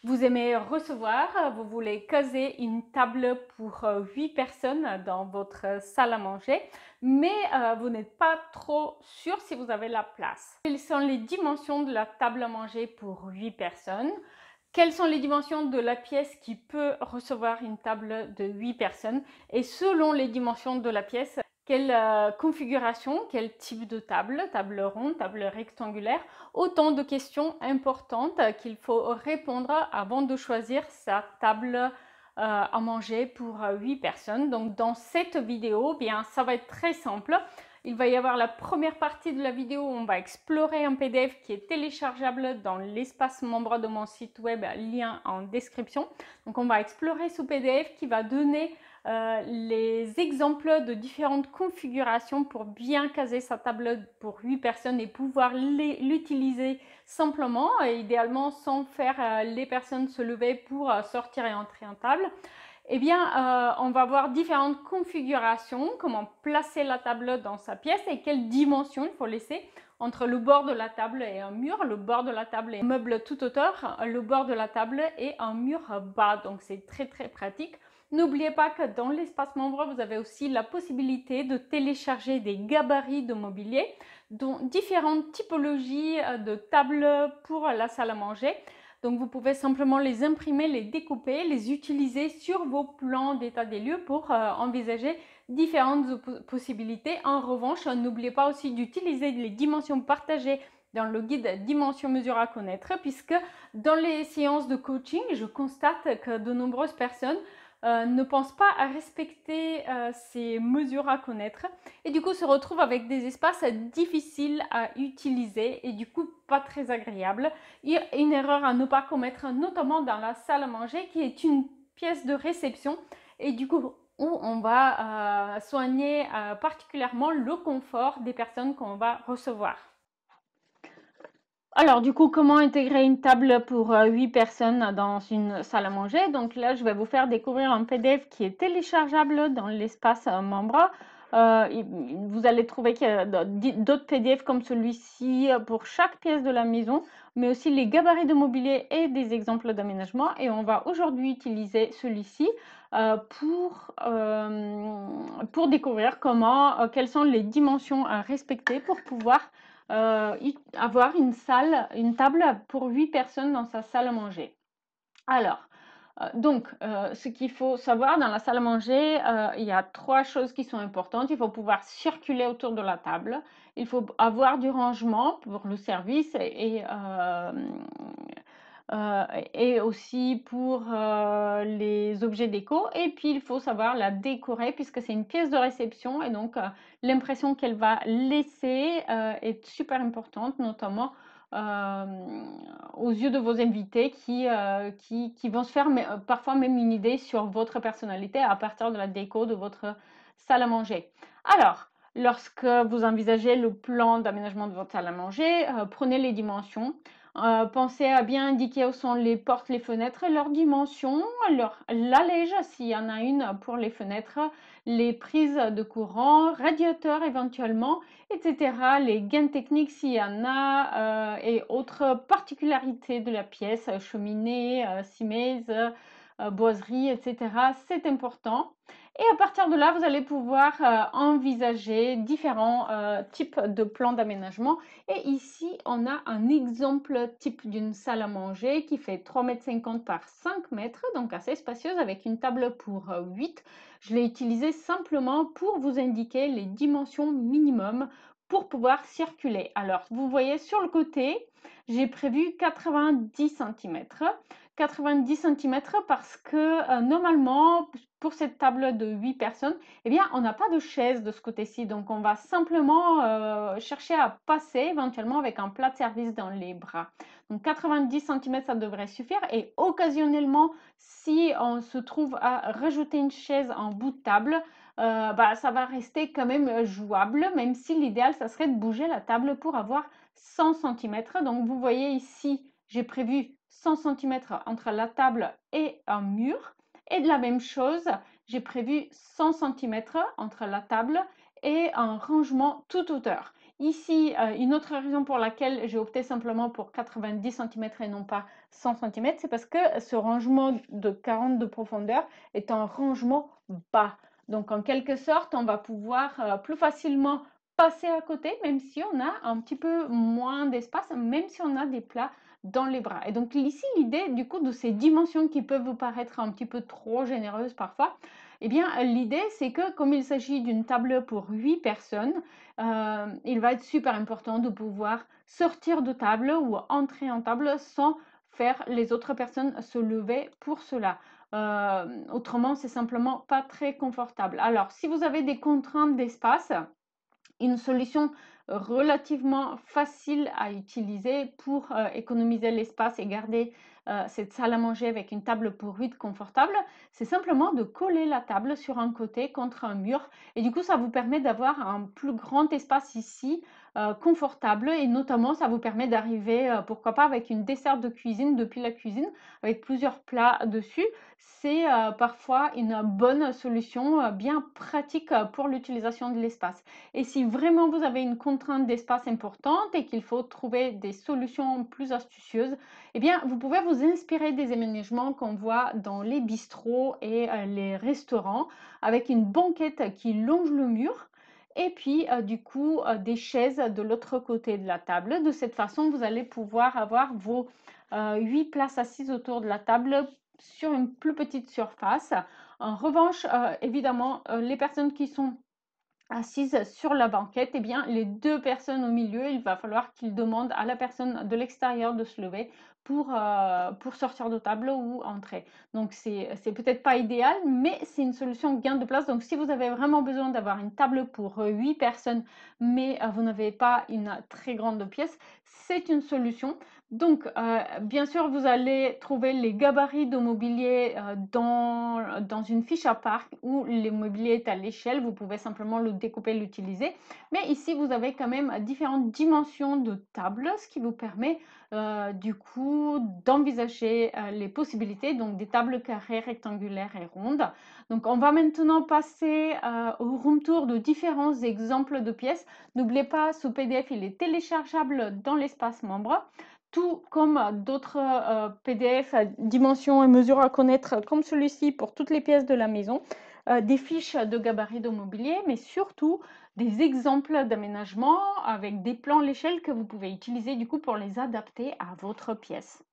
Vous aimez recevoir, vous voulez caser une table pour 8 personnes dans votre salle à manger, mais vous n'êtes pas trop sûr si vous avez la place. Quelles sont les dimensions de la table à manger pour 8 personnes? Quelles sont les dimensions de la pièce qui peut recevoir une table de 8 personnes? Et selon les dimensions de la pièce, quelle configuration, quel type de table, table ronde, table rectangulaire? Autant de questions importantes qu'il faut répondre avant de choisir sa table à manger pour 8 personnes. Donc dans cette vidéo, bien, ça va être très simple. Il va y avoir la première partie de la vidéo où on va explorer un PDF qui est téléchargeable dans l'espace membre de mon site web, lien en description. Donc on va explorer ce PDF qui va donner les exemples de différentes configurations pour bien caser sa table pour 8 personnes et pouvoir l'utiliser simplement, et idéalement sans faire les personnes se lever pour sortir et entrer en table. Eh bien, on va voir différentes configurations, comment placer la table dans sa pièce et quelle dimension il faut laisser entre le bord de la table et un mur. Le bord de la table est un meuble toute hauteur, le bord de la table est un mur bas, donc c'est très pratique. N'oubliez pas que dans l'espace membre, vous avez aussi la possibilité de télécharger des gabarits de mobilier, dont différentes typologies de tables pour la salle à manger. Donc vous pouvez simplement les imprimer, les découper, les utiliser sur vos plans d'état des lieux pour envisager différentes possibilités. En revanche, n'oubliez pas aussi d'utiliser les dimensions partagées dans le guide Dimensions Mesures à connaître, puisque dans les séances de coaching, je constate que de nombreuses personnes ne pensent pas à respecter ces mesures à connaître et du coup se retrouvent avec des espaces difficiles à utiliser et du coup pas très agréables. Il y a une erreur à ne pas commettre, notamment dans la salle à manger qui est une pièce de réception et du coup où on va soigner particulièrement le confort des personnes qu'on va recevoir. Alors du coup, comment intégrer une table pour 8 personnes dans une salle à manger? Donc là, je vais vous faire découvrir un PDF qui est téléchargeable dans l'espace membre. Vous allez trouver qu'il y a d'autres PDF comme celui-ci pour chaque pièce de la maison, mais aussi les gabarits de mobilier et des exemples d'aménagement. Et on va aujourd'hui utiliser celui-ci pour découvrir quelles sont les dimensions à respecter pour pouvoir avoir une table pour 8 personnes dans sa salle à manger. Alors, ce qu'il faut savoir dans la salle à manger, il y a 3 choses qui sont importantes. Il faut pouvoir circuler autour de la table. Il faut avoir du rangement pour le service et aussi pour les objets déco. Et puis, il faut savoir la décorer puisque c'est une pièce de réception et donc l'impression qu'elle va laisser est super importante, notamment aux yeux de vos invités qui vont se faire parfois même une idée sur votre personnalité à partir de la déco de votre salle à manger. Alors, lorsque vous envisagez le plan d'aménagement de votre salle à manger, prenez les dimensions. Pensez à bien indiquer où sont les portes, les fenêtres, leurs dimensions, l'allège s'il y en a une pour les fenêtres, les prises de courant, radiateurs éventuellement, etc. Les gains techniques s'il y en a et autres particularités de la pièce, cheminée, cimeuse, boiserie, etc. C'est important. Et à partir de là, vous allez pouvoir envisager différents types de plans d'aménagement. Et ici, on a un exemple type d'une salle à manger qui fait 3,50 m par 5 mètres, donc assez spacieuse avec une table pour 8. Je l'ai utilisé simplement pour vous indiquer les dimensions minimum pour pouvoir circuler. Alors, vous voyez sur le côté, j'ai prévu 90 cm. 90 cm parce que normalement, pour cette table de 8 personnes, eh bien, on n'a pas de chaise de ce côté-ci. Donc, on va simplement chercher à passer éventuellement avec un plat de service dans les bras. Donc, 90 cm, ça devrait suffire. Et occasionnellement, si on se trouve à rajouter une chaise en bout de table, ça va rester quand même jouable, même si l'idéal, ça serait de bouger la table pour avoir 100 cm. Donc, vous voyez ici, j'ai prévu 100 cm entre la table et un mur. Et de la même chose, j'ai prévu 100 cm entre la table et un rangement toute hauteur. Ici, une autre raison pour laquelle j'ai opté simplement pour 90 cm et non pas 100 cm, c'est parce que ce rangement de 40 de profondeur est un rangement bas. Donc en quelque sorte, on va pouvoir plus facilement passer à côté, même si on a un petit peu moins d'espace, même si on a des plats dans les bras. Et donc ici, l'idée du coup de ces dimensions qui peuvent vous paraître un petit peu trop généreuses parfois, eh bien l'idée c'est que comme il s'agit d'une table pour 8 personnes, il va être super important de pouvoir sortir de table ou entrer en table sans faire les autres personnes se lever pour cela. Autrement, c'est simplement pas très confortable. Alors, si vous avez des contraintes d'espace, une solution relativement facile à utiliser pour économiser l'espace et garder cette salle à manger avec une table pour 8 confortable, c'est simplement de coller la table sur un côté contre un mur et du coup ça vous permet d'avoir un plus grand espace ici confortable et notamment ça vous permet d'arriver pourquoi pas avec une dessert de cuisine depuis la cuisine avec plusieurs plats dessus. C'est parfois une bonne solution bien pratique pour l'utilisation de l'espace. Et si vraiment vous avez une contrainte d'espace importante et qu'il faut trouver des solutions plus astucieuses, eh bien, vous pouvez vous inspirer des aménagements qu'on voit dans les bistrots et les restaurants avec une banquette qui longe le mur et puis du coup des chaises de l'autre côté de la table. De cette façon, vous allez pouvoir avoir vos 8 places assises autour de la table sur une plus petite surface. En revanche, évidemment, les personnes qui sont assises sur la banquette, eh bien, les deux personnes au milieu, il va falloir qu'ils demandent à la personne de l'extérieur de se lever pour sortir de table ou entrer. Donc, c'est peut-être pas idéal, mais c'est une solution gain de place. Donc, si vous avez vraiment besoin d'avoir une table pour 8 personnes, mais vous n'avez pas une très grande pièce, c'est une solution. Donc, bien sûr, vous allez trouver les gabarits de mobilier dans une fiche à part où le mobilier est à l'échelle. Vous pouvez simplement le découper, l'utiliser. Mais ici, vous avez quand même différentes dimensions de table, ce qui vous permet du coup d'envisager les possibilités, donc des tables carrées, rectangulaires et rondes. Donc, on va maintenant passer au room tour de différents exemples de pièces. N'oubliez pas, ce PDF, il est téléchargeable dans l'espace membre tout comme d'autres PDF à dimensions et mesures à connaître, comme celui-ci pour toutes les pièces de la maison, des fiches de gabarit de mobilier, mais surtout des exemples d'aménagement avec des plans à l'échelle que vous pouvez utiliser du coup pour les adapter à votre pièce.